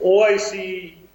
OIC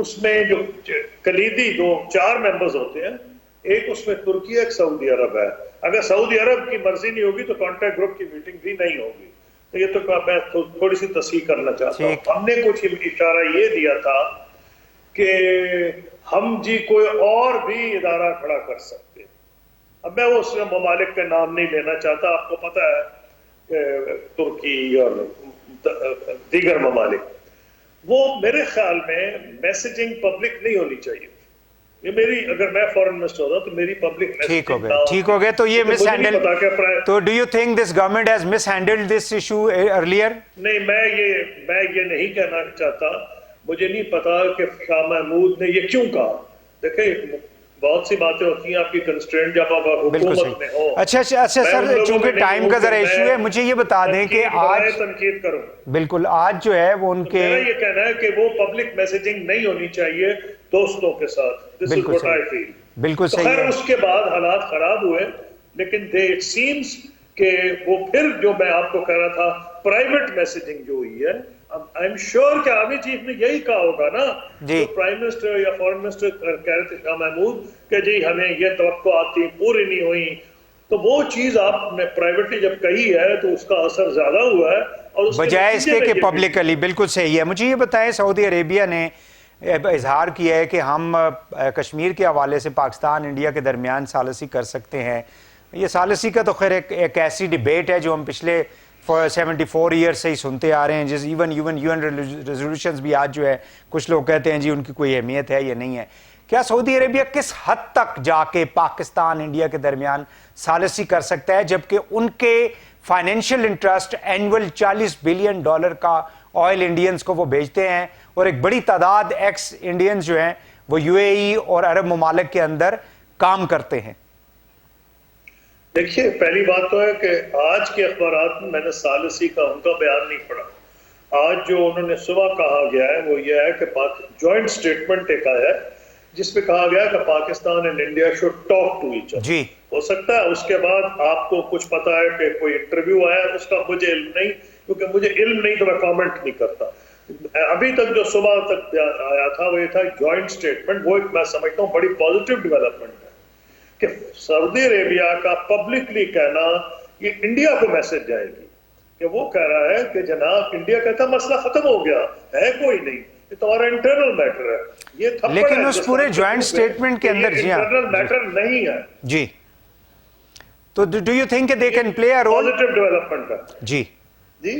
اس میں جو کلیدی 4 ممبرز ہوتے ہیں، ایک اس میں ترکی ہے، ایک سعودی عرب ہے. اگر سعودی عرب کی مرضی نہیں ہوگی تو کانٹیکٹ گروپ کی میٹنگ بھی نہیں ہوگی. تو یہ تو میں تھوڑی سی تصحیح کرنا چاہتا ہوں. ہم نے کچھ اشارہ یہ دیا تھا کہ ہم کوئی اور بھی ادارہ کھڑا کر سکتے. اب میں اس ممالک کا نام نہیں لینا چاہتا، آپ کو پتہ ہے ترکی اور دیگر ممالک. وہ میرے خیال میں میسیجنگ پبلک نہیں ہونی چاہیے. یہ میری، اگر میں فورن منسٹر ہوتا تو میری پبلک ٹھیک ہو گئے. تو یہ مس ہینڈل، تو do you think this government has miss handled this issue earlier? نہیں، میں یہ نہیں کہنا چاہتا. مجھے نہیں پتا کہ شاہ محمود نے یہ کیوں کہا. دیکھیں بہت سی باتیں ہوتی ہیں آپ کی کنسٹرینٹ جب آپ حکومت میں ہو. اچھا سر، چونکہ ٹائم کا ذرا ایشو ہے، مجھے یہ بتا دیں کہ آج تنقید کروں. بالکل آج جو ہے وہ ان کے، میرا یہ کہنا ہے کہ وہ پبلک میسیجنگ نہیں ہونی چاہیے دوستوں کے ساتھ. This is what I feel. بالکل صحیح ہے. اس کے بعد حالات خراب ہوئے، لیکن it seems کہ وہ پھر جو میں آپ کو کہہ رہا تھا پرائیویٹ میسیجنگ جو ہوئی ہے، آئی ایم شیور کہ آرمی چیف نے یہی کہا ہوگا نا، جو پرائم منسٹر یا فورن منسٹر کہہ رہے تھے شاہ محمود کہ جی ہمیں یہ توقعات تھی پوری نہیں ہوئی. تو وہ چیز آپ نے پرائیویٹلی جب کہی ہے تو اس کا اثر زیادہ ہوا ہے، اور بجائے اس کے کہ پبلکلی. بالکل صحیح ہے. مجھے یہ بتائیں، سعودی عربیہ نے اظہار کیا ہے کہ ہم کشمیر کے حوالے سے پاکستان انڈیا کے درمیان ثالثی کر سکتے ہیں. یہ ثالثی کا تو خیر ایک ایسی ڈیبیٹ ہے جو ہم پچھلے 74 ایئر سے ہی سنتے آ رہے ہیں. جس ایون UN ریزولوشنز بھی آج جو ہے کچھ لوگ کہتے ہیں جی ان کی کوئی اہمیت ہے یا نہیں ہے. کیا سعودی عربیہ کس حد تک جا کے پاکستان انڈیا کے درمیان ثالثی کر سکتا ہے، جبکہ ان کے فائنینشیل انٹرسٹ اینول $40 بلین کا آئل انڈینز کو وہ بھیجتے ہیں، اور ایک بڑی تعداد ایکس انڈینز جو ہیں وہ UAE اور عرب ممالک کے اندر کام کرتے ہیں؟ دیکھیے پہلی بات تو ہے کہ آج کے اخبارات میں نے ثالثی کا ان کا بیان نہیں پڑھا. آج جو انہوں نے صبح کہا گیا ہے وہ یہ ہے کہ جوائنٹ سٹیٹمنٹ ایک آیا ہے جس پہ کہا گیا کہ Pakistan and India should talk to each other. جی ہو سکتا ہے اس کے بعد آپ کو کچھ پتا ہے کہ کوئی انٹرویو آیا ہے، اس کا مجھے علم نہیں، کیونکہ مجھے علم نہیں تو میں کامنٹ نہیں کرتا. ابھی تک جو صبح تک آیا تھا وہ یہ تھا جوائنٹ سٹیٹمنٹ. وہ ایک میں سمجھتا ہوں بڑی پازیٹیو ڈیولپمنٹ ہے کہ سعودی عربیہ کا پبلکلی کہنا یہ انڈیا کو میسج جائے گی کہ وہ کہہ رہا ہے کہ جناب انڈیا کہتا مسئلہ ختم ہو گیا ہے، کوئی نہیں، یہ تمہارا انٹرنل میٹر ہے. یہ تھپڑ ہے لیکن اس پورے جوائنٹ سٹیٹمنٹ کے اندر جی انٹرنل میٹر نہیں ہے. جی تو do you think they can play a role? Positive development ہے. جی جی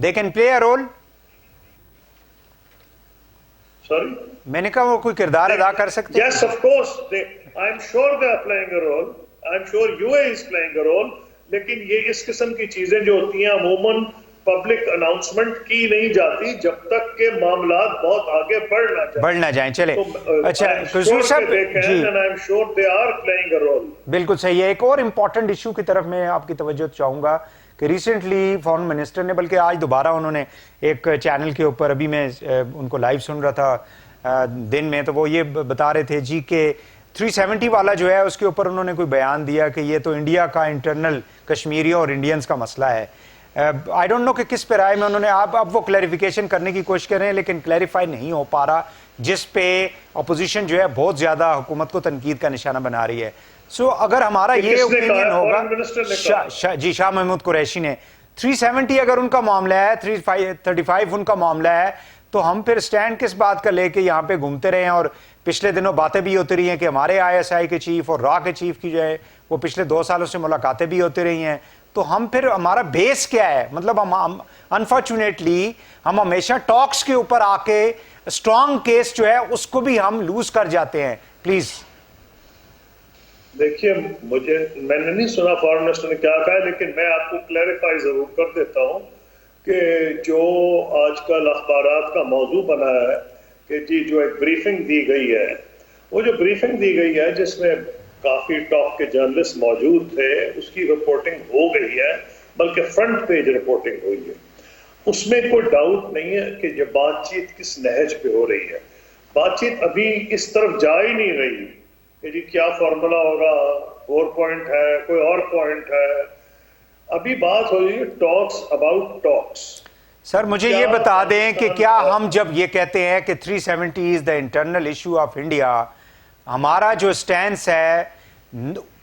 they can play a role. Sorry میں نے کہا وہ کوئی کردار ادا کر سکتے ہیں؟ Yes, of course. I'm sure they are playing a role. I'm sure UAE is playing a role. لیکن یہ اس قسم کی چیزیں جو ہوتی ہیں عموماً پبلک اناؤنسمنٹ کی نہیں جاتی جب تک کہ معاملات بہت آگے بڑھ نہ جائیں. چلے اچھا قصور صاحب جی I'm sure they are playing a role. بالکل صحیح ہے. ایک اور امپورٹنٹ ایشو کی طرف میں آپ کی توجہ چاہوں گا کہ ریسنٹلی فورن منسٹر نے، بلکہ آج دوبارہ انہوں نے ایک چینل کے اوپر، ابھی میں ان کو لائیو سن رہا تھا دن میں، تو وہ یہ بتا رہے تھے جی کہ 370 والا جو ہے اس کے اوپر انہوں نے کوئی بیان دیا کہ یہ تو انڈیا کا انٹرنل کشمیریوں اور انڈینز کا مسئلہ ہے. آئی ڈونٹ نو کہ کس پہ رائے میں انہوں نے اب وہ کلیریفیکیشن کرنے کی کوشش کر رہے ہیں، لیکن کلیریفائی نہیں ہو پا رہا، جس پہ اپوزیشن جو ہے بہت زیادہ حکومت کو تنقید کا نشانہ بنا رہی ہے. سو اگر ہمارا یہ اوپینین ہوگا جی شاہ محمود قریشی نے 370 اگر ان کا معاملہ ہے، 335 ان کا معاملہ ہے، تو ہم پھر سٹینڈ کس بات کا لے کے یہاں پہ گھومتے رہے ہیں؟ اور پچھلے دنوں باتیں بھی ہوتی رہی ہیں کہ ہمارے ISI کے چیف اور را کے چیف کی جو ہے وہ پچھلے 2 سالوں سے ملاقاتیں بھی ہوتی رہی ہیں. تو ہم پھر ہمارا بیس کیا ہے؟ مطلب ہم انفارچونیٹلی ہم ہمیشہ ٹاکس کے اوپر آ کے اسٹرانگ کیس جو ہے اس کو بھی ہم لوز کر جاتے ہیں. پلیز دیکھیے میں نے نہیں سنا فارن منسٹر نے کیا کہا ہے، لیکن میں آپ کو کلیریفائی ضرور کر دیتا ہوں کہ جو آج کل اخبارات کا موضوع بنا ہے کہ جی جو ایک بریفنگ دی گئی ہے، وہ جو بریفنگ دی گئی ہے جس میں کافی ٹاپ کے جرنلسٹ موجود تھے، اس کی رپورٹنگ ہو گئی ہے، بلکہ فرنٹ پیج رپورٹنگ ہوئی ہے. اس میں کوئی ڈاؤٹ نہیں ہے کہ یہ بات چیت کس نہج پہ ہو رہی ہے. بات چیت ابھی اس طرف جا ہی نہیں رہی کہ جی کیا فارمولا ہوگا، 4 پوائنٹ ہے، کوئی اور پوائنٹ ہے. ابھی بات ہو رہی ہے ٹاکس اباؤٹ ٹاکس. سر مجھے یہ بتا دیں کہ کیا ہم جب یہ کہتے ہیں کہ 370 is the internal issue of India, ہمارا جو سٹینس ہے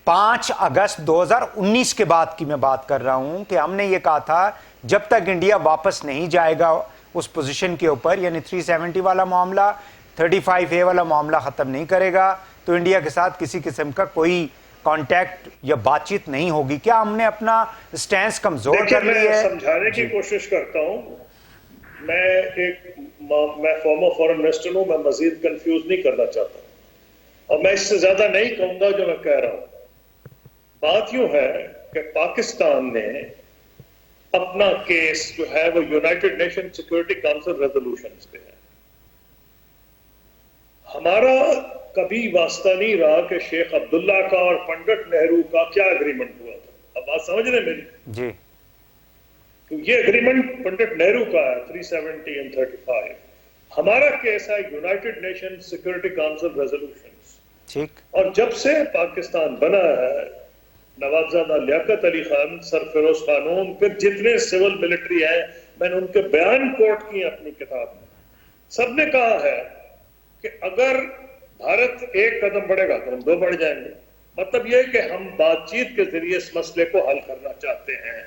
5 اگست 2019 کے بعد کی میں بات کر رہا ہوں کہ ہم نے یہ کہا تھا جب تک انڈیا واپس نہیں جائے گا اس پوزیشن کے اوپر، یعنی 370 والا معاملہ 35A والا معاملہ ختم نہیں کرے گا تو انڈیا کے ساتھ کسی قسم کا کوئی کانٹیکٹ یا بات چیت نہیں ہوگی. کیا ہم نے اپنا سٹینس کمزور کر لی ہے؟ میں سمجھانے کی کوشش کرتا ہوں. میں فارمر فورن منسٹر ہوں، میں مزید کنفیوز نہیں کرنا چاہتا اور میں اس سے زیادہ نہیں کہوں گا جو میں کہہ رہا ہوں. بات یوں ہے کہ پاکستان نے اپنا کیس جو ہے وہ United nation security council resolutions پہ ہے. ہمارا کبھی واسطہ نہیں رہا کہ شیخ عبداللہ کا اور پنڈت نہرو کا کیا اگریمنٹ ہوا تھا. اب بات سمجھ رہے میری؟ جی. تو یہ اگریمنٹ پنڈت نہرو کا ہے 370 and 35. ہمارا کیس ہے United nation security council resolutions. ٹھیک. اور جب سے پاکستان بنا ہے، نوابزادہ لیاقت علی خان، سرفروز خانون، پھر جتنے سول ملٹری ہیں، میں نے ان کے بیان کوٹ کیے اپنی کتاب میں. سب نے کہا ہے کہ اگر بھارت ایک قدم بڑھے گا تو ہم 2 بڑھ جائیں گے. مطلب یہ کہ ہم بات چیت کے ذریعے اس مسئلے کو حل کرنا چاہتے ہیں.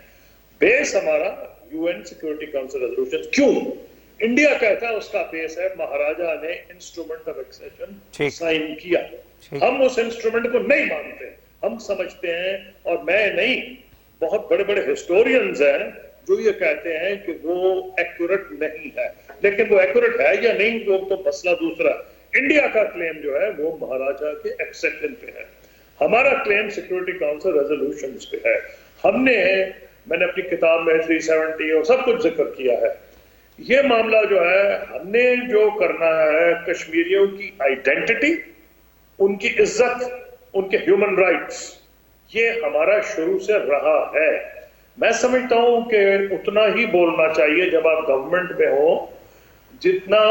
بیس ہمارا UN سیکورٹی کونسل ریزولوشن. کیوں؟ انڈیا کہتا ہے اس کا بیس ہے مہاراجہ نے انسٹرومنٹ آف ایکسیشن سائن کیا. ہم اس انسٹرومنٹ کو نہیں مانتے. ہم سمجھتے ہیں، اور میں نہیں، بہت بڑے بڑے ہسٹورینز ہیں جو یہ کہتے ہیں کہ وہ ایکوریٹ نہیں ہے. لیکن وہ ایکوریٹ ہے یا نہیں وہ تو مسئلہ دوسرا. انڈیا کا کلیم جو ہے وہ مہاراجہ کے ایکسیشن پہ ہے. ہمارا کلیم سیکورٹی کونسل ریزولوشنز پہ ہے. میں نے اپنی کتاب میں 370 اور سب کچھ ذکر کیا ہے. یہ معاملہ جو ہے ہم نے جو کرنا ہے کشمیریوں کی آئیڈینٹی، ان کی عزت، ان کے ہیومن رائٹس، یہ ہمارا شروع سے رہا ہے. میں سمجھتا ہوں کہ اتنا ہی بولنا چاہیے جب آپ گورنمنٹ میں ہو جتنا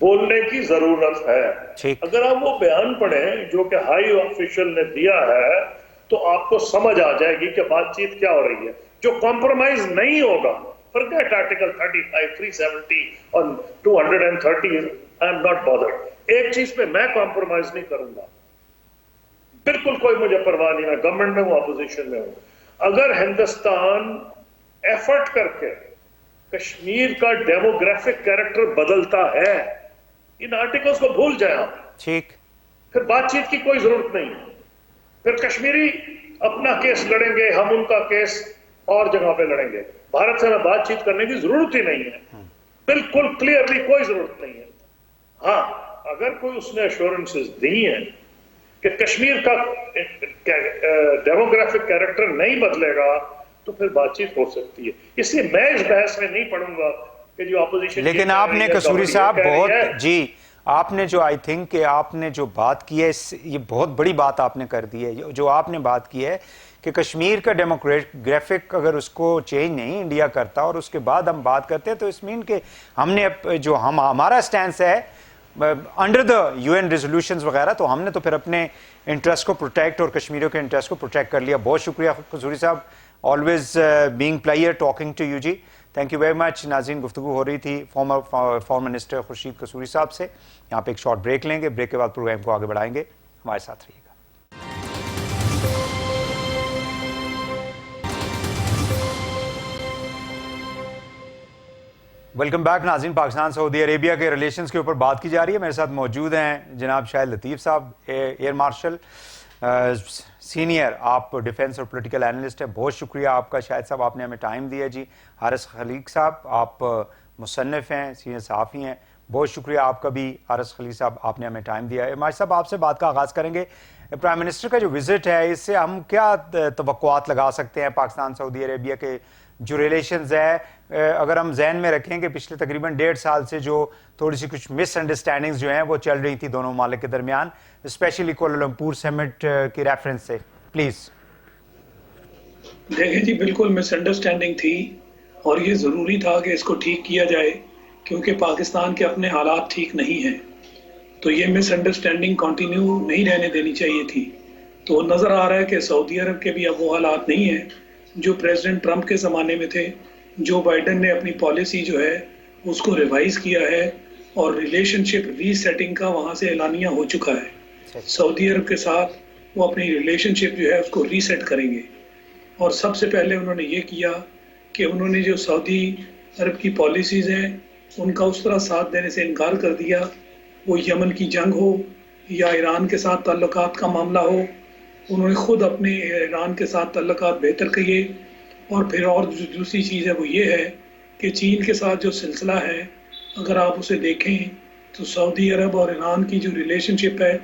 بولنے کی ضرورت ہے. اگر آپ وہ بیان پڑھیں جو کہ ہائی آفیشل نے دیا ہے تو آپ کو سمجھ آ جائے گی کہ بات چیت کیا ہو رہی ہے. جو کمپرومائز نہیں ہوگا، فرگیٹ آرٹیکل 35، 370 اور 230، I am not bothered. ایک چیز پہ میں کمپرومائز نہیں کروں گا، بالکل کوئی مجھے پرواہ نہیں. میں گورنمنٹ میں ہوں، اپوزیشن میں ہوں. اگر ہندوستان ایفرٹ کر کے کشمیر کا ڈیموگرافک کیریکٹر بدلتا ہے، ان آرٹیکلز کو بھول جائیں آپ. ٹھیک. پھر بات چیت کی کوئی ضرورت نہیں. پھر کشمیری اپنا کیس لڑیں گے، ہم ان کا کیس اور جگہ پہ لڑیں گے. بھارت سے ہمیں بات چیت کرنے کی ضرورت ہی نہیں ہے، بالکل کلیئرلی کوئی ضرورت نہیں ہے. ہاں اگر کوئی اس نے ایشورنسز دی ہیں کہ کشمیر کا ڈیموگرافک کیریکٹر نہیں بدلے گا تو پھر بات چیت ہو سکتی ہے. اس لیے میں اس بحث میں نہیں پڑوں گا کہ جو اپوزیشن. لیکن آپ نے قصوری صاحب بہت جی آپ نے جو آئی تھنک کہ آپ نے جو بات کی ہے یہ بہت بڑی بات آپ نے کر دی ہے. جو آپ نے بات کی ہے کہ کشمیر کا ڈیموگرافک اگر اس کو چینج نہیں انڈیا کرتا اور اس کے بعد ہم بات کرتے ہیں تو اس مین کہ ہم نے جو ہمارا سٹینس ہے انڈر دا UN ریزولوشنز وغیرہ، تو ہم نے تو پھر اپنے انٹرسٹ کو پروٹیکٹ اور کشمیریوں کے انٹرسٹ کو پروٹیکٹ کر لیا. بہت شکریہ قصوری صاحب. Always being pleasure talking to you جی. Thank you very much. ناظرین، گفتگو ہو رہی تھی فارمر منسٹر خورشید قصوری صاحب سے. یہاں پہ ایک شارٹ بریک لیں گے. بریک کے بعد پروگرام کو آگے بڑھائیں گے. ہمارے ساتھ رہیے گا. Welcome back. ناظرین، پاکستان سعودی عربیہ کے ریلیشنز کے اوپر بات کی جا رہی ہے. میرے ساتھ موجود ہیں جناب شاہد لطیف صاحب، ایئر مارشل سینئر، آپ ڈیفینس اور پولیٹیکل اینالسٹ ہیں. بہت شکریہ آپ کا شاہد صاحب، آپ نے ہمیں ٹائم دیا جی. حارث خلیق صاحب، آپ مصنف ہیں، سینئر صحافی ہیں. بہت شکریہ آپ کا بھی حارث خلیق صاحب، آپ نے ہمیں ٹائم دیا. ماجد صاحب، آپ سے بات کا آغاز کریں گے. پرائم منسٹر کا جو وزٹ ہے اس سے ہم کیا توقعات لگا سکتے ہیں پاکستان سعودی عربیہ کے جو ریلیشنز ہے؟ اگر ہم ذہن میں رکھیں کہ پچھلے تقریباً 1.5 سال سے جو تھوڑی سی کچھ مس انڈرسٹینڈنگز جو ہیں وہ چل رہی تھی دونوں ممالک کے درمیان، اسپیشلی کوالالمپور سمٹ کی ریفرنس سے، پلیز. دیکھیں جی، بالکل مس انڈرسٹینڈنگ تھی اور یہ ضروری تھا کہ اس کو ٹھیک کیا جائے کیونکہ پاکستان کے اپنے حالات ٹھیک نہیں ہیں. تو یہ مس انڈرسٹینڈنگ کنٹینیو نہیں رہنے دینی چاہیے تھی. تو نظر آ رہا ہے کہ سعودی عرب کے بھی اب وہ حالات نہیں ہیں جو پریزیڈنٹ ٹرمپ کے زمانے میں تھے جو بائیڈن نے اپنی پالیسی جو ہے اس کو ریوائز کیا ہے اور ریلیشن شپ ری سیٹنگ کا وہاں سے اعلانیہ ہو چکا ہے. سعودی عرب کے ساتھ وہ اپنی ریلیشن شپ جو ہے اس کو ری سیٹ کریں گے. اور سب سے پہلے انہوں نے یہ کیا کہ انہوں نے جو سعودی عرب کی پالیسیز ہیں ان کا اس طرح ساتھ دینے سے انکار کر دیا. وہ یمن کی جنگ ہو یا ایران کے ساتھ تعلقات کا معاملہ ہو، انہوں نے خود اپنے ایران کے ساتھ تعلقات بہتر کیے. اور پھر اور جو دوسری چیز ہے وہ یہ ہے کہ چین کے ساتھ جو سلسلہ ہے اگر آپ اسے دیکھیں تو سعودی عرب اور ایران کی جو ریلیشن شپ ہے،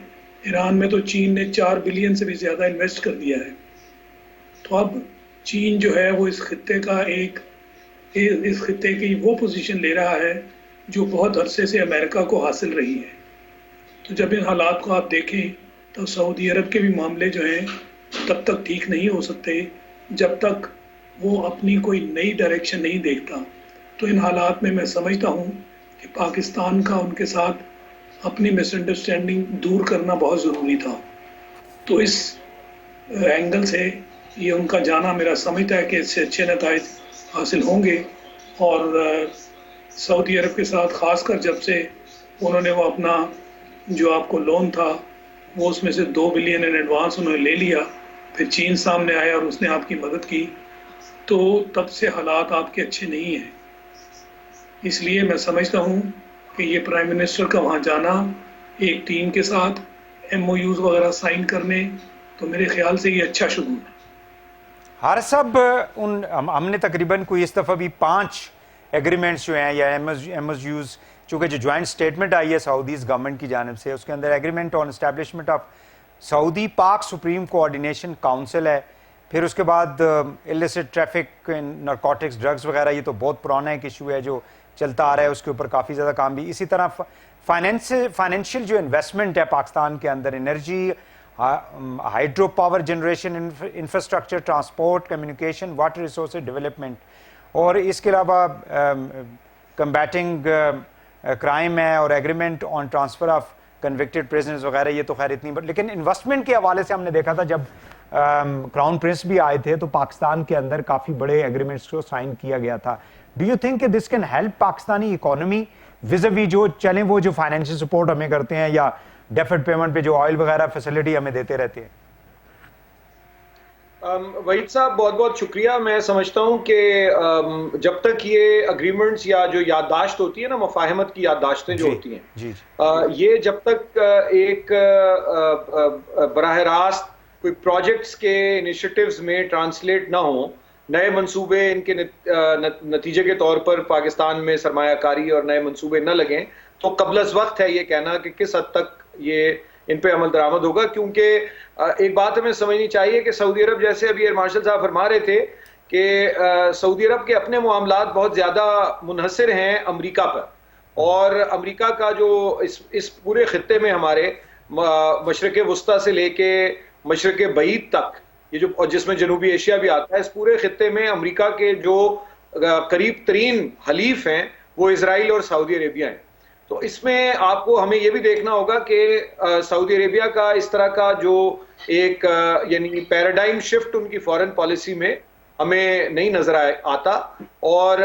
ایران میں تو چین نے 4 بلین سے بھی زیادہ انویسٹ کر دیا ہے. تو اب چین جو ہے وہ اس خطے کی وہ پوزیشن لے رہا ہے جو بہت عرصے سے امریکہ کو حاصل رہی ہے. تو جب ان حالات کو آپ دیکھیں تو سعودی عرب کے بھی معاملے جو ہیں تب تک ٹھیک نہیں ہو سکتے جب تک وہ اپنی کوئی نئی ڈائریکشن نہیں دیکھتا. تو ان حالات میں سمجھتا ہوں کہ پاکستان کا ان کے ساتھ اپنی مس انڈرسٹینڈنگ دور کرنا بہت ضروری تھا. تو اس اینگل سے یہ ان کا جانا میرا سمجھتا ہے کہ اس سے اچھے نتائج حاصل ہوں گے. اور سعودی عرب کے ساتھ خاص کر جب سے انہوں نے وہ اپنا جو آپ کو لون تھا وہ اس میں سے 2 بلین ان ایڈوانس انہوں نے لے لیا، پھر چین سامنے آیا اور اس نے آپ کی مدد کی، تو تب سے حالات آپ کے اچھے نہیں ہیں. اس لیے میں سمجھتا ہوں کہ یہ پرائم منسٹر کا وہاں جانا ایک ٹیم کے ساتھ ایم او یوز وغیرہ سائن کرنے، تو میرے خیال سے یہ اچھا شگون ہے. ہم نے تقریباً کوئی اس دفعہ بھی 5 ایگریمنٹس جو ہیں یا ایم ایس یوز، چونکہ جو جوائنٹ اسٹیٹمنٹ آئی ہے سعودیز گورنمنٹ کی جانب سے، اس کے اندر agreement on establishment of Saudi Pak supreme coordination council ہے. پھر اس کے بعد السٹ ٹریفک، نارکوٹکس، ڈرگز وغیرہ، یہ تو بہت پرانا ایک ایشو ہے جو چلتا آ رہا ہے، اس کے اوپر کافی زیادہ کام بھی. اسی طرح فائنینشیل جو انویسٹمنٹ ہے پاکستان کے اندر، energy, hydro power generation, infrastructure, transport, communication, water resources development, اور اس کے علاوہ کمبیٹنگ کرائم ہے، اور agreement on transfer of convicted prisoners وغیرہ. یہ تو خیر اتنی لیکن انویسٹمنٹ کے حوالے سے ہم نے دیکھا تھا جب کراؤن پرنس بھی آئے تھے تو پاکستان کے اندر کافی بڑے ایگریمنٹس کو سائن کیا گیا تھا. ڈو یو تھنک کہ this can help Pakistani economy vis-a-vis جو چلیں وہ جو فائنینشیل سپورٹ ہمیں کرتے ہیں یا ڈیفرڈ پیمنٹ پہ جو آئل وغیرہ فیسلٹی ہمیں دیتے رہتے ہیں؟ وحید صاحب بہت بہت شکریہ. میں سمجھتا ہوں کہ جب تک یہ اگریمنٹس یا جو یادداشت ہوتی ہے نا، مفاہمت کی یادداشتیں جو ہوتی ہیں، یہ جب تک ایک براہ راست کوئی پروجیکٹس کے انیشیٹیوز میں ٹرانسلیٹ نہ ہوں، نئے منصوبے ان کے نتیجے کے طور پر پاکستان میں سرمایہ کاری اور نئے منصوبے نہ لگیں، تو قبل از وقت ہے یہ کہنا کہ کس حد تک یہ ان پہ عمل درآمد ہوگا. کیونکہ ایک بات ہمیں سمجھنی چاہیے کہ سعودی عرب، جیسے ابھی ایئر مارشل صاحب فرما رہے تھے کہ سعودی عرب کے اپنے معاملات بہت زیادہ منحصر ہیں امریکہ پر، اور امریکہ کا جو اس پورے خطے میں ہمارے مشرق وسطیٰ سے لے کے مشرق بعید تک، یہ جو جس میں جنوبی ایشیا بھی آتا ہے، اس پورے خطے میں امریکہ کے جو قریب ترین حلیف ہیں وہ اسرائیل اور سعودی عربیہ ہیں. تو اس میں آپ کو ہمیں یہ بھی دیکھنا ہوگا کہ سعودی عربیہ کا اس طرح کا جو ایک یعنی پیراڈائم شفٹ ان کی فارن پالیسی میں ہمیں نہیں نظر آتا. اور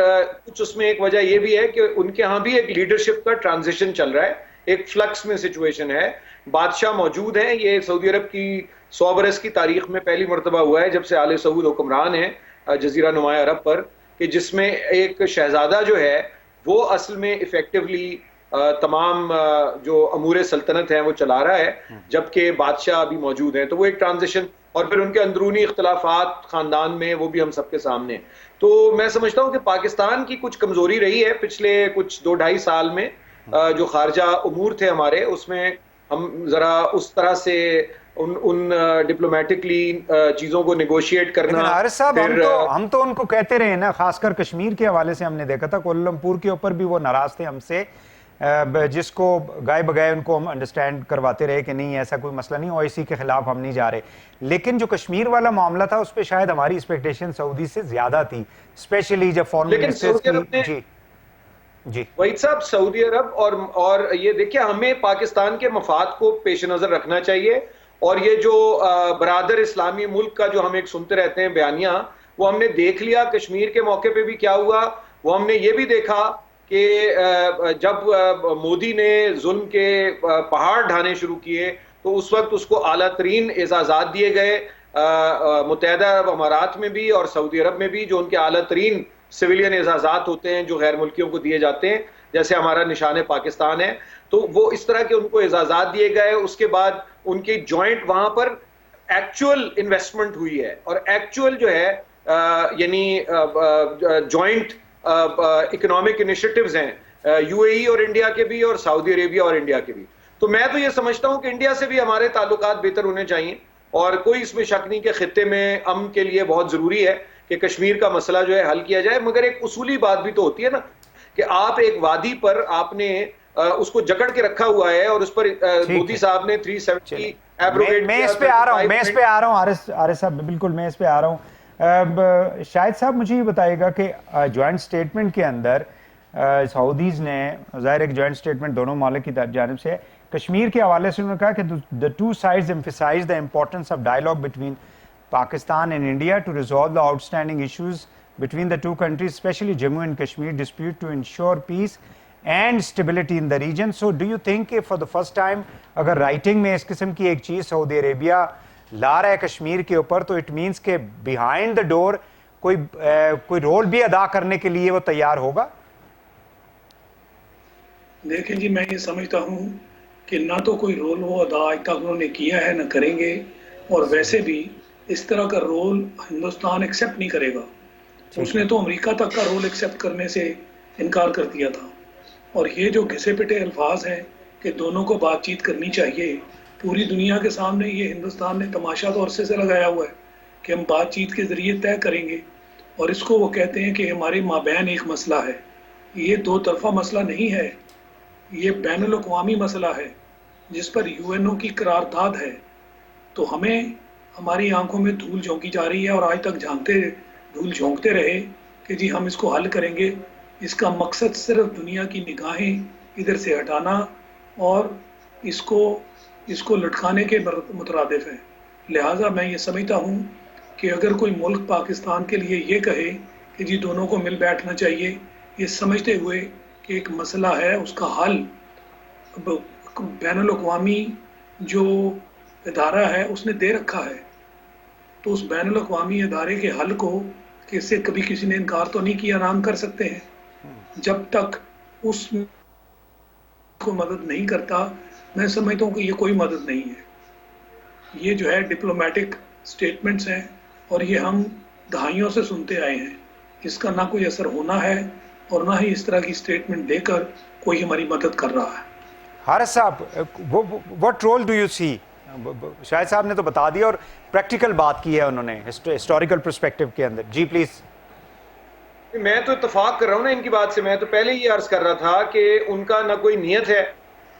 کچھ اس میں ایک وجہ یہ بھی ہے کہ ان کے ہاں بھی ایک لیڈرشپ کا ٹرانزیشن چل رہا ہے، ایک فلکس میں سچویشن ہے. بادشاہ موجود ہیں، یہ سعودی عرب کی 100 برس کی تاریخ میں پہلی مرتبہ ہوا ہے جب سے آل سعود حکمران ہیں جزیرہ نمایاں عرب پر، کہ جس میں ایک شہزادہ جو ہے وہ اصل میں ایفیکٹولی تمام جو امور سلطنت ہیں وہ چلا رہا ہے، جبکہ بادشاہ ابھی موجود ہیں. تو وہ ایک ٹرانزیشن، اور پھر ان کے اندرونی اختلافات خاندان میں وہ بھی ہم سب کے سامنے. تو میں سمجھتا ہوں کہ پاکستان کی کچھ کمزوری رہی ہے پچھلے کچھ 2-2.5 سال میں، جو خارجہ امور تھے ہمارے، اس میں ہم ذرا اس طرح سے ان ڈپلومیٹکلی چیزوں کو نیگوشیٹ کرنا. لیکن حارث صاحب ہم تو ان کو کہتے رہے نا، خاص کر کشمیر کے حوالے سے ہم نے دیکھا تھا کوالالمپور کے اوپر بھی وہ ناراض تھے ہم سے، جس کو گائے بگائے ان کو ہم انڈرسٹینڈ کرواتے رہے کہ نہیں ایسا کوئی مسئلہ نہیں، اور اسی کے خلاف ہم نہیں جا رہے. لیکن جو کشمیر والا معاملہ تھا اس پہ شاید ہماری ایکسپیکٹیشن سعودی سے زیادہ تھی، اسپیشلی جب فارن منسٹرز کی. جی وحید صاحب، سعودی عرب اور یہ دیکھیں، ہمیں پاکستان کے مفاد کو پیش نظر رکھنا چاہیے. اور یہ جو برادر اسلامی ملک کا جو ہم ایک سنتے رہتے ہیں بیانیہ، وہ ہم نے دیکھ لیا کشمیر کے موقع پہ بھی کیا ہوا. وہ ہم نے یہ بھی دیکھا کہ جب مودی نے ظلم کے پہاڑ ڈھانے شروع کیے تو اس وقت اس کو اعلیٰ ترین اعزازات دیے گئے متحدہ عرب امارات میں بھی اور سعودی عرب میں بھی, جو ان کے اعلیٰ ترین سویلین اعزازات ہوتے ہیں جو غیر ملکیوں کو دیے جاتے ہیں, جیسے ہمارا نشان پاکستان ہے. تو وہ اس طرح کے ان کو اعزازات دیے گئے. اس کے بعد ان کی جوائنٹ وہاں پر ایکچوئل انویسٹمنٹ ہوئی ہے, اور ایکچوئل جو ہے یعنی جوائنٹ اکنامک انیشیٹوز ہیں یو اے ای اور انڈیا کے بھی اور سعودی عربیہ اور انڈیا کے بھی. تو میں تو یہ سمجھتا ہوں کہ انڈیا سے بھی ہمارے تعلقات بہتر ہونے چاہیے, اور کوئی اس میں شک نہیں کہ خطے میں امن کے لیے بہت ضروری ہے کہ کشمیر کا مسئلہ جو ہے حل کیا جائے. مگر ایک اصولی بات بھی تو ہوتی ہے نا کہ آپ ایک وادی پر آپ نے اس کو جکڑ کے رکھا ہوا ہے, اور اس پر مودی صاحب نے 370 ایبروگیٹ. میں اس پہ آ رہا ہوں عارض صاحب, بالکل میں اس پہ آ رہا ہوں. شاہد صاحب مجھے یہ بتائے گا کہ جوائنٹ سٹیٹمنٹ کے اندر سعودیز نے, ظاہر ایک جوائنٹ سٹیٹمنٹ دونوں ممالک کی جانب سے, کشمیر کے حوالے سے انہوں نے کہا کہ the two sides emphasize the importance of dialogue between Pakistan and India to resolve the outstanding issues between the two countries, especially Jammu and Kashmir dispute, to ensure peace and stability in the region. So do you think کہ for the first time اگر writing میں اس قسم کی ایک چیز سعودی عربیہ لا رہا ہے کشمیر کے اوپر, تو اٹ مینس کہ بیہائنڈ دا ڈور کوئی رول بھی ادا کرنے کے لیے وہ تیار ہوگا؟ دیکھیں جی, میں یہ سمجھتا ہوں کہ نہ تو کوئی رول وہ ادا آج تک انہوں نے کیا ہے, نہ کریں گے, اور ویسے بھی اس طرح کا رول ہندوستان ایکسیپٹ نہیں کرے گا. اس نے تو امریکہ تک کا رول ایکسیپٹ کرنے سے انکار کر دیا تھا. اور یہ جو گھسے پٹے الفاظ ہیں کہ دونوں کو بات چیت کرنی چاہیے, پوری دنیا کے سامنے یہ ہندوستان نے تماشا تو عرصے سے لگایا ہوا ہے کہ ہم بات چیت کے ذریعے طے کریں گے, اور اس کو وہ کہتے ہیں کہ ہمارے مابین ایک مسئلہ ہے. یہ دو طرفہ مسئلہ نہیں ہے, یہ بین الاقوامی مسئلہ ہے جس پر یو این او کی قرارداد ہے. تو ہمیں ہماری آنکھوں میں دھول جھونکی جا رہی ہے, اور آج تک دھول جھونکتے رہے کہ جی ہم اس کو حل کریں گے. اس کا مقصد صرف دنیا کی نگاہیں ادھر سے ہٹانا اور اس کو لٹکانے کے مترادف ہے. لہٰذا میں یہ سمجھتا ہوں کہ اگر کوئی ملک پاکستان کے لیے یہ کہے کہ جی دونوں کو مل بیٹھنا چاہیے, یہ سمجھتے ہوئے کہ ایک مسئلہ ہے اس کا حل بین الاقوامی جو ادارہ ہے اس نے دے رکھا ہے, تو اس بین الاقوامی ادارے کے حل کو کہ اس سے کبھی کسی نے انکار تو نہیں کیا, نام کر سکتے ہیں. جب تک اس کو مدد نہیں کرتا, میں سمجھتا ہوں کہ یہ کوئی مدد نہیں ہے. یہ جو ہے ڈپلومیٹک سٹیٹمنٹس ہیں, اور یہ ہم دہائیوں سے سنتے آئے ہیں. اس کا نہ کوئی اثر ہونا ہے, اور نہ ہی اس طرح کی سٹیٹمنٹ دے کر کوئی ہماری مدد کر رہا ہے. حارث صاحب, what role do you see? شاہد صاحب نے تو بتا دیا اور پریکٹیکل بات کی ہے انہوں نے ہسٹوریکل پرسپیکٹو کے اندر. جی پلیز. میں تو اتفاق کر رہا ہوں نا ان کی بات سے. میں تو پہلے ہی عرض کر رہا تھا کہ ان کا نہ کوئی نیت ہے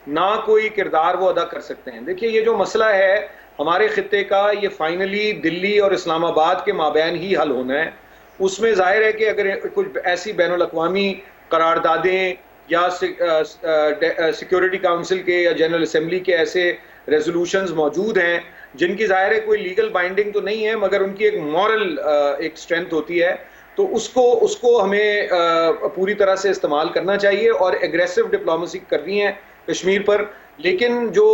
نہ کوئی کردار وہ ادا کر سکتے ہیں. دیکھیے یہ جو مسئلہ ہے ہمارے خطے کا, یہ فائنلی دلی اور اسلام آباد کے مابین ہی حل ہونا ہے. اس میں ظاہر ہے کہ اگر کچھ ایسی بین الاقوامی قراردادیں یا سیکیورٹی کاؤنسل کے یا جنرل اسمبلی کے ایسے ریزولوشنز موجود ہیں جن کی ظاہر ہے کوئی لیگل بائنڈنگ تو نہیں ہے, مگر ان کی ایک مورل ایک اسٹرینتھ ہوتی ہے, تو اس کو ہمیں پوری طرح سے استعمال کرنا چاہیے اور ایگریسو ڈپلومیسی کرنی ہے کشمیر پر. لیکن جو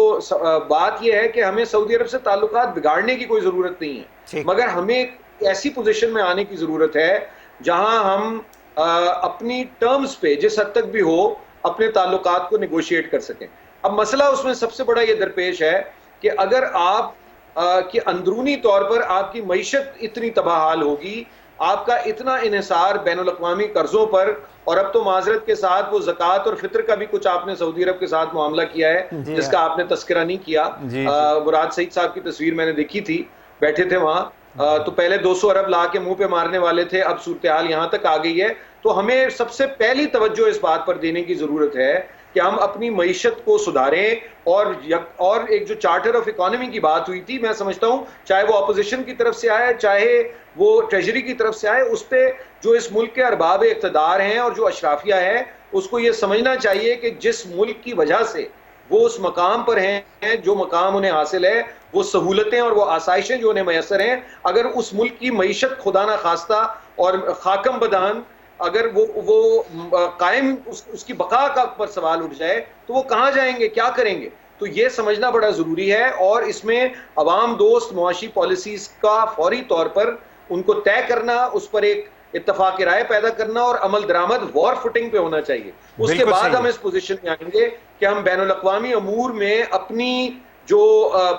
بات یہ ہے کہ ہمیں سعودی عرب سے تعلقات بگاڑنے کی کوئی ضرورت نہیں ہے, مگر ہمیں ایسی پوزیشن میں آنے کی ضرورت ہے جہاں ہم اپنی ٹرمز پہ جس حد تک بھی ہو اپنے تعلقات کو نیگوشیٹ کر سکیں. اب مسئلہ اس میں سب سے بڑا یہ درپیش ہے کہ اگر آپ کی اندرونی طور پر آپ کی معیشت اتنی تباہ حال ہوگی, آپ کا اتنا انحصار بین الاقوامی قرضوں پر, اور اب تو معذرت کے ساتھ وہ زکوٰۃ اور فطر کا بھی کچھ آپ نے سعودی عرب کے ساتھ معاملہ کیا ہے جس کا آپ نے تذکرہ نہیں کیا. مراد سعید صاحب کی تصویر میں نے دیکھی تھی, بیٹھے تھے وہاں, تو پہلے 200 ارب لا کے منہ پہ مارنے والے تھے, اب صورتحال یہاں تک آ گئی ہے. تو ہمیں سب سے پہلی توجہ اس بات پر دینے کی ضرورت ہے کہ ہم اپنی معیشت کو سدھاریں, اور ایک جو چارٹر آف اکانومی کی بات ہوئی تھی, میں سمجھتا ہوں چاہے وہ اپوزیشن کی طرف سے آئے چاہے وہ ٹریجری کی طرف سے آئے, اس پہ جو اس ملک کے ارباب اقتدار ہیں اور جو اشرافیہ ہے اس کو یہ سمجھنا چاہیے کہ جس ملک کی وجہ سے وہ اس مقام پر ہیں جو مقام انہیں حاصل ہے, وہ سہولتیں اور وہ آسائشیں جو انہیں میسر ہیں، اگر اس ملک کی معیشت خدا نہ خواستہ اور خاکم بدان اگر وہ قائم اس کی بقا کا پر سوال اٹھ جائے تو وہ کہاں جائیں گے، کیا کریں گے؟ تو یہ سمجھنا بڑا ضروری ہے، اور اس میں عوام دوست معاشی پالیسیز کا فوری طور پر ان کو طے کرنا، اس پر ایک اتفاق رائے پیدا کرنا اور عمل درآمد وار فوٹنگ پہ ہونا چاہیے. اس کے بعد ہم اس پوزیشن میں آئیں گے کہ ہم بین الاقوامی امور میں اپنی جو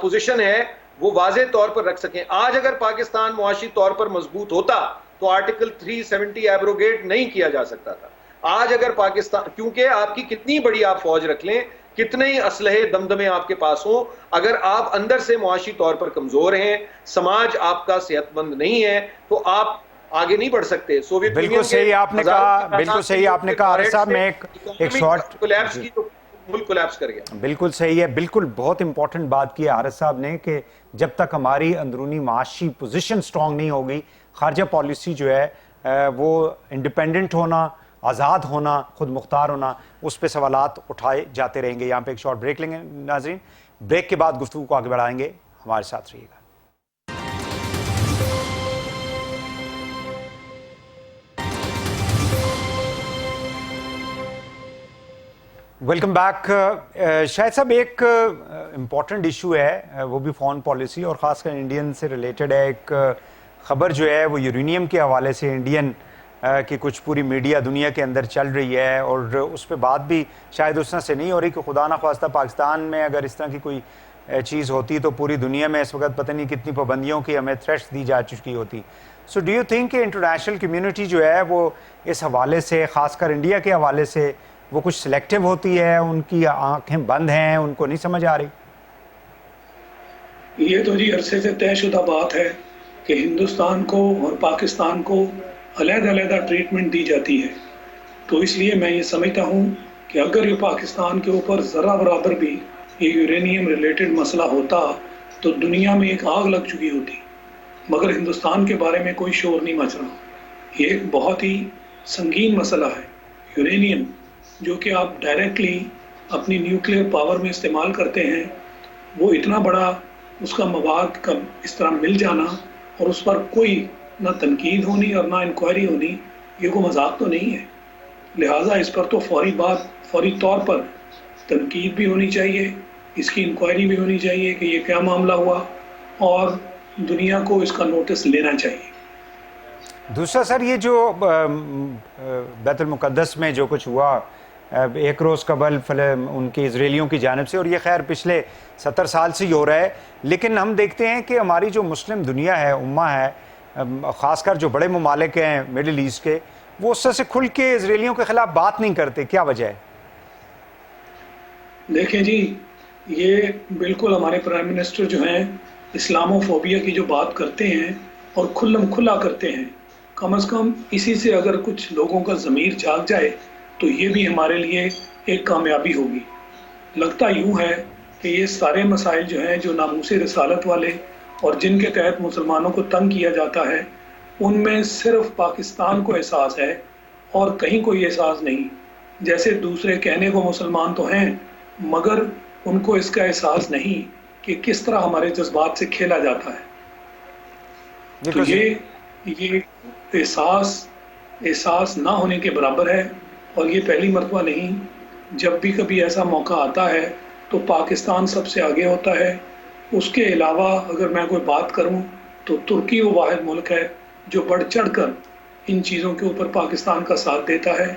پوزیشن ہے وہ واضح طور پر رکھ سکیں. آج اگر پاکستان معاشی طور پر مضبوط ہوتا تو آرٹیکل 370 ایبروگیٹ نہیں کیا جا سکتا تھا. آج اگر پاکستان، کیونکہ آپ کی کتنی بڑی آپ فوج رکھ لیں، کتنے ہی اسلحے دمدمے آپ کے پاس ہوں، اگر آپ اندر سے معاشی طور پر کمزور ہیں، سماج آپ کا صحت مند نہیں ہے، تو آپ آگے نہیں بڑھ سکتے. سوویت بالکل صحیح آپ نے کہا، بالکل صحیح آپ نے کہا عارف صاحب. میں ایک شارٹ کولیپس کی تو ملک کولیپس کر گیا. بالکل صحیح ہے، بالکل بہت امپورٹنٹ بات کی ہے عارف صاحب نے کہ جب تک ہماری اندرونی معاشی پوزیشن سٹرونگ نہیں ہوگی، خارجہ پالیسی جو ہے وہ انڈیپینڈنٹ ہونا، آزاد ہونا، خود مختار ہونا، اس پہ سوالات اٹھائے جاتے رہیں گے. یہاں پہ ایک شارٹ بریک لیں گے ناظرین، بریک کے بعد گفتگو کو آگے بڑھائیں گے. ہمارے ساتھ رہیے گا. Welcome back. شاہد صاحب، ایک امپورٹنٹ ایشو ہے وہ بھی فارن پالیسی اور خاص کر انڈین سے ریلیٹڈ ہے. ایک خبر جو ہے وہ یورینیم کے حوالے سے انڈین کی کچھ پوری میڈیا دنیا کے اندر چل رہی ہے، اور اس پہ بات بھی شاید اس طرح سے نہیں ہو رہی کہ خدا نہ خواستہ پاکستان میں اگر اس طرح کی کوئی چیز ہوتی تو پوری دنیا میں اس وقت پتہ نہیں کتنی پابندیوں کی ہمیں تھریٹس دی جا چکی ہوتی. سو ڈو یو تھنک کہ انٹرنیشنل کمیونٹی جو ہے وہ اس حوالے سے، خاص کر انڈیا کے حوالے سے، وہ کچھ سلیکٹیو ہوتی ہے، ان کی آنکھیں بند ہیں، ان کو نہیں سمجھ آ رہی؟ یہ تو جی عرصے سے طے شدہ بات ہے کہ ہندوستان کو اور پاکستان کو علیحدہ علیحدہ ٹریٹمنٹ دی جاتی ہے. تو اس لیے میں یہ سمجھتا ہوں کہ اگر یہ پاکستان کے اوپر ذرہ برابر بھی یہ یورینیم ریلیٹڈ مسئلہ ہوتا تو دنیا میں ایک آگ لگ چکی ہوتی، مگر ہندوستان کے بارے میں کوئی شور نہیں مچ رہا. یہ ایک بہت ہی سنگین مسئلہ ہے. یورینیم جو کہ آپ ڈائریکٹلی اپنی نیوکلیئر پاور میں استعمال کرتے ہیں، وہ اتنا بڑا اس کا مواد کا اس طرح مل جانا اور اس پر کوئی نہ تنقید ہونی اور نہ انکوائری ہونی، یہ کوئی مذاق تو نہیں ہے. لہٰذا اس پر تو فوری طور پر تنقید بھی ہونی چاہیے، اس کی انکوائری بھی ہونی چاہیے کہ یہ کیا معاملہ ہوا، اور دنیا کو اس کا نوٹس لینا چاہیے. دوسرا سر، یہ جو بیت المقدس میں جو کچھ ہوا ایک روز قبل ان کے اسرائیلیوں کی جانب سے، اور یہ خیر پچھلے 70 سال سے ہی ہو رہا ہے، لیکن ہم دیکھتے ہیں کہ ہماری جو مسلم دنیا ہے، امہ ہے، خاص کر جو بڑے ممالک ہیں مڈل ایسٹ کے، وہ اس طرح سے کھل کے اسرائیلیوں کے خلاف بات نہیں کرتے. کیا وجہ ہے؟ دیکھیں جی، یہ بالکل ہمارے پرائم منسٹر جو ہیں اسلامو فوبیا کی جو بات کرتے ہیں اور کھلم کھلا کرتے ہیں، کم از کم اسی سے اگر کچھ لوگوں کا ضمیر جاگ جائے تو یہ بھی ہمارے لیے ایک کامیابی ہوگی. لگتا یوں ہے کہ یہ سارے مسائل جو ہیں جو ناموس رسالت والے اور جن کے تحت مسلمانوں کو تنگ کیا جاتا ہے، ان میں صرف پاکستان کو احساس ہے اور کہیں کوئی احساس نہیں. جیسے دوسرے کہنے کو مسلمان تو ہیں مگر ان کو اس کا احساس نہیں کہ کس طرح ہمارے جذبات سے کھیلا جاتا ہے. تو یہ احساس نہ ہونے کے برابر ہے، اور یہ پہلی مرتبہ نہیں. جب بھی کبھی ایسا موقع آتا ہے تو پاکستان سب سے آگے ہوتا ہے. اس کے علاوہ اگر میں کوئی بات کروں تو ترکی وہ واحد ملک ہے جو بڑھ چڑھ کر ان چیزوں کے اوپر پاکستان کا ساتھ دیتا ہے،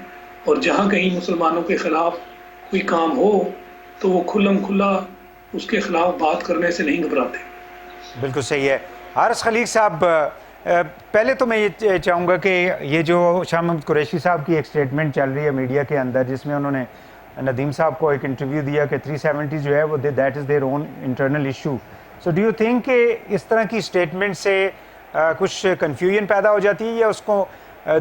اور جہاں کہیں مسلمانوں کے خلاف کوئی کام ہو تو وہ کھلم کھلا اس کے خلاف بات کرنے سے نہیں گھبراتے. بالکل صحیح ہے. حارث خلیق صاحب، پہلے تو میں یہ چاہوں گا کہ یہ جو شاہ محمود قریشی صاحب کی ایک سٹیٹمنٹ چل رہی ہے میڈیا کے اندر، جس میں انہوں نے ندیم صاحب کو ایک انٹرویو دیا کہ 370 جو ہے وہ that is their own internal issue. So do you think کہ اس طرح کی سٹیٹمنٹ سے کچھ کنفیوژن پیدا ہو جاتی ہے، یا اس کو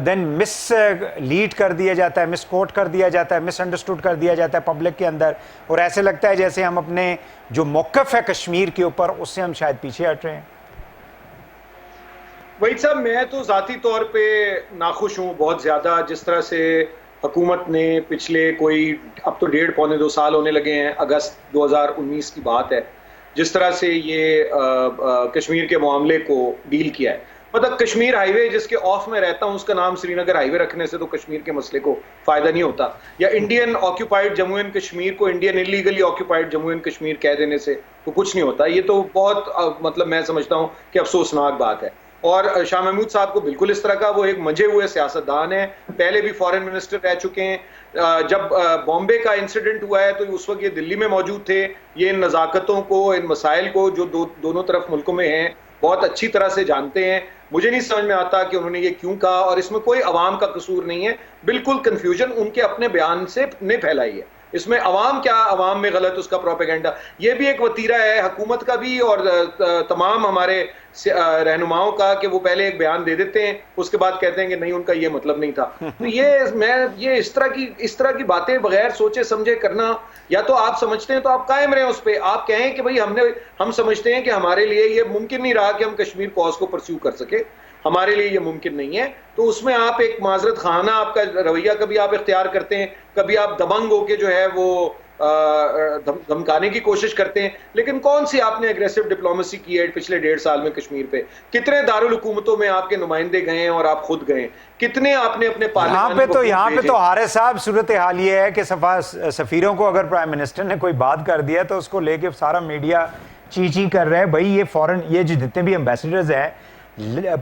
دین مس لیڈ کر دیا جاتا ہے، مس کوٹ کر دیا جاتا ہے، مس انڈرسٹوڈ کر دیا جاتا ہے پبلک کے اندر، اور ایسے لگتا ہے جیسے ہم اپنے جو موقف ہے کشمیر کے اوپر اس سے ہم شاید پیچھے ہٹ رہے ہیں؟ وحید صاحب، میں تو ذاتی طور پہ ناخوش ہوں بہت زیادہ جس طرح سے حکومت نے پچھلے کوئی اب تو 1.5 پونے 2 سال ہونے لگے ہیں، اگست 2019 کی بات ہے، جس طرح سے یہ کشمیر کے معاملے کو ڈیل کیا ہے. مطلب کشمیر ہائی وے جس کے آف میں رہتا ہوں اس کا نام سری نگر ہائی وے رکھنے سے تو کشمیر کے مسئلے کو فائدہ نہیں ہوتا, یا Indian occupied Jammu and Kashmir کو Indian illegally occupied Jammu and Kashmir کہہ دینے سے تو کچھ نہیں ہوتا. یہ تو بہت مطلب میں سمجھتا ہوں کہ افسوسناک بات ہے. اور شاہ محمود صاحب کو بالکل اس طرح کا, وہ ایک منجھے ہوئے سیاستدان ہیں, پہلے بھی فارن منسٹر رہ چکے ہیں. جب بامبے کا انسیڈنٹ ہوا ہے تو اس وقت یہ دلی میں موجود تھے. یہ ان نزاکتوں کو, ان مسائل کو جو دونوں طرف ملکوں میں ہیں بہت اچھی طرح سے جانتے ہیں. مجھے نہیں سمجھ میں آتا کہ انہوں نے یہ کیوں کہا, اور اس میں کوئی عوام کا قصور نہیں ہے. بالکل کنفیوژن ان کے اپنے بیان سے نے پھیلائی ہے. اس میں عوام کیا, عوام میں غلط اس کا پروپیگنڈا, یہ بھی ایک وتیرہ ہے حکومت کا بھی اور تمام ہمارے رہنماؤں کا کہ وہ پہلے ایک بیان دے دیتے ہیں, اس کے بعد کہتے ہیں کہ نہیں ان کا یہ مطلب نہیں تھا. تو یہ اس طرح کی باتیں بغیر سوچے سمجھے کرنا, یا تو آپ سمجھتے ہیں تو آپ قائم رہیں اس پہ, آپ کہیں کہ بھئی ہم سمجھتے ہیں کہ ہمارے لیے یہ ممکن نہیں رہا کہ ہم کشمیر کاز کو پرسیو کر سکے, ہمارے لیے یہ ممکن نہیں ہے. تو اس میں آپ ایک معذرت خانہ آپ کا رویہ کبھی آپ اختیار کرتے ہیں, کبھی آپ دبنگ ہو کے جو ہے وہ دھمکانے کی کوشش کرتے ہیں. لیکن کون سی آپ نے اگریسو ڈپلومیسی کی ہے پچھلے 1.5 سال میں کشمیر پہ؟ کتنے دارالحکومتوں میں آپ کے نمائندے گئے ہیں اور آپ خود گئے, کتنے آپ نے اپنے پارلیمنٹ یہاں پہ تو حارث صاحب صورتحال یہ ہے کہ سفیروں کو اگر پرائم منسٹر نے کوئی بات کر دیا تو اس کو لے کے سارا میڈیا چی کر رہا ہے. بھائی یہ فورن, یہ جو جتنے بھی امبیسڈرز ہیں,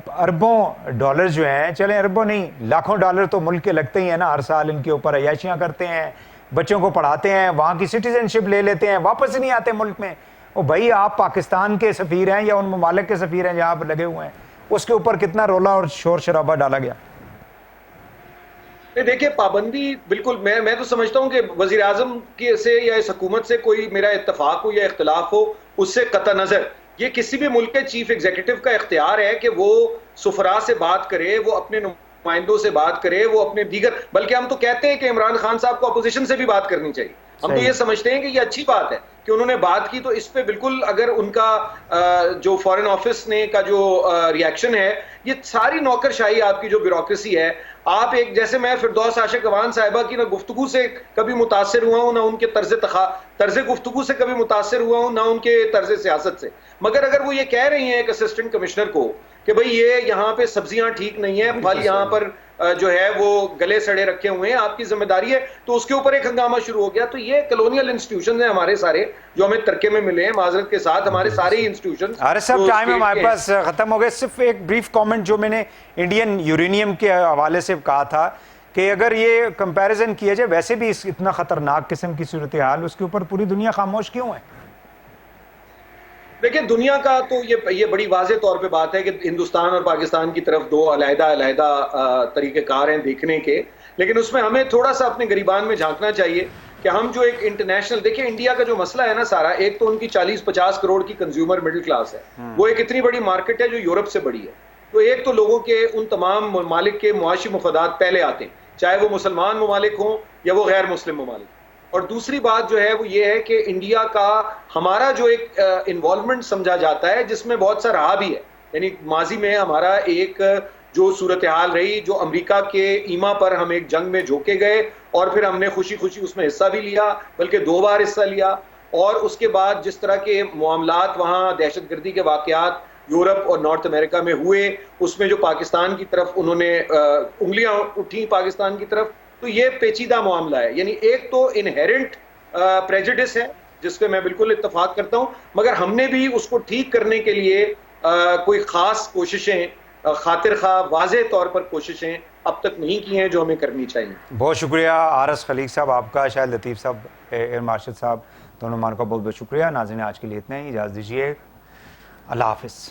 اربوں ڈالر جو ہیں, چلیں اربوں نہیں لاکھوں ڈالر تو ملک کے لگتے ہی ہیں نا, ہر سال ان کے اوپر عیاشیاں کرتے ہیں, بچوں کو پڑھاتے ہیں, وہاں کی سٹیزن شپ لے لیتے ہیں, واپس نہیں آتے ملک میں. او بھائی آپ پاکستان کے سفیر ہیں یا ان ممالک کے سفیر ہیں جہاں پر لگے ہوئے ہیں, اس کے اوپر کتنا رولا اور شور شرابہ ڈالا گیا. دیکھیں پابندی بالکل, میں تو سمجھتا ہوں کہ وزیر اعظم سے یا اس حکومت سے کوئی میرا اتفاق ہو یا اختلاف ہو, اس سے قطع نظر یہ کسی بھی ملک کے چیف ایگزیکٹو کا اختیار ہے کہ وہ سفراء سے بات کرے, وہ اپنے نمائندوں سے بات کرے, وہ اپنے دیگر, بلکہ ہم تو کہتے ہیں کہ عمران خان صاحب کو اپوزیشن سے بھی بات کرنی چاہیے. ہم تو یہ سمجھتے ہیں کہ یہ اچھی بات ہے کہ انہوں نے بات کی. تو اس پہ بالکل اگر ان کا جو فارن آفس نے کا جو ریاکشن ہے, یہ ساری نوکرشاہی آپ کی جو بیوروکریسی ہے, آپ ایک جیسے میں فردوس عاشق اوان صاحبہ کی نہ گفتگو سے کبھی متاثر ہوا ہوں, نہ ان کے طرز گفتگو سے کبھی متاثر ہوا ہوں, نہ ان کے طرز سیاست سے. مگر اگر وہ یہ کہہ رہی ہیں ایک اسسٹنٹ کمشنر کو کہ بھئی یہ یہاں پہ سبزیاں ٹھیک نہیں ہیں, پھل یہاں پر جو ہے وہ گلے سڑے رکھے ہوئے ہیں, آپ کی ذمہ داری ہے, تو اس کے اوپر ایک ہنگامہ شروع ہو گیا. تو یہ کلونیل انسٹیٹیوشنز ہیں ہمارے سارے جو ہمیں ترکے میں ملے ہیں, معذرت کے ساتھ ہمارے سارے ہی انسٹیٹیوشنز. حارث صاحب ٹائم ہمارے پاس ختم ہو گئے. صرف ایک بریف کامنٹ جو میں نے انڈین یورینیم کے حوالے سے کہا تھا کہ اگر یہ کمپیریزن کیا جائے ویسے بھی اتنا خطرناک قسم کی صورتحال, اس کے اوپر پوری دنیا خاموش کیوں ہے؟ دیکھیں دنیا کا تو یہ بڑی واضح طور پہ بات ہے کہ ہندوستان اور پاکستان کی طرف دو علیحدہ طریقہ کار ہیں دیکھنے کے, لیکن اس میں ہمیں تھوڑا سا اپنے گریبان میں جھانکنا چاہیے کہ ہم جو ایک انٹرنیشنل, دیکھیں انڈیا کا جو مسئلہ ہے نا سارا, ایک تو ان کی 40-50 کروڑ کی کنزیومر مڈل کلاس ہے, وہ ایک اتنی بڑی مارکیٹ ہے جو یورپ سے بڑی ہے. تو ایک تو لوگوں کے ان تمام ممالک کے معاشی مفادات پہلے آتے ہیں, چاہے وہ مسلمان ممالک ہوں یا وہ غیر مسلم ممالک. اور دوسری بات جو ہے وہ یہ ہے کہ انڈیا کا ہمارا جو ایک انوالومنٹ سمجھا جاتا ہے جس میں بہت سا رہا بھی ہے, یعنی ماضی میں ہمارا ایک جو صورتحال رہی, جو امریکہ کے ایما پر ہم ایک جنگ میں جھونکے گئے اور پھر ہم نے خوشی اس میں حصہ بھی لیا, بلکہ 2 بار حصہ لیا, اور اس کے بعد جس طرح کے معاملات وہاں دہشت گردی کے واقعات یورپ اور نارتھ امریکہ میں ہوئے, اس میں جو پاکستان کی طرف انہوں نے انگلیاں اٹھی پاکستان کی طرف, تو یہ پیچیدہ معاملہ ہے. یعنی ایک تو انہیرنٹ پریجڈس ہے جس پہ میں بالکل اتفاق کرتا ہوں, مگر ہم نے بھی اس کو ٹھیک کرنے کے لیے کوئی خاص کوششیں, خاطر خواہ واضح طور پر کوششیں اب تک نہیں کی ہیں جو ہمیں کرنی چاہیے. بہت شکریہ حارث خلیق صاحب آپ کا, شاہد لطیف صاحب, ایئر مارشل صاحب, دونوں مان کا بہت بہت شکریہ. ناظرین آج کے لیے اتنا ہی, اجازت دیجیے, اللہ حافظ.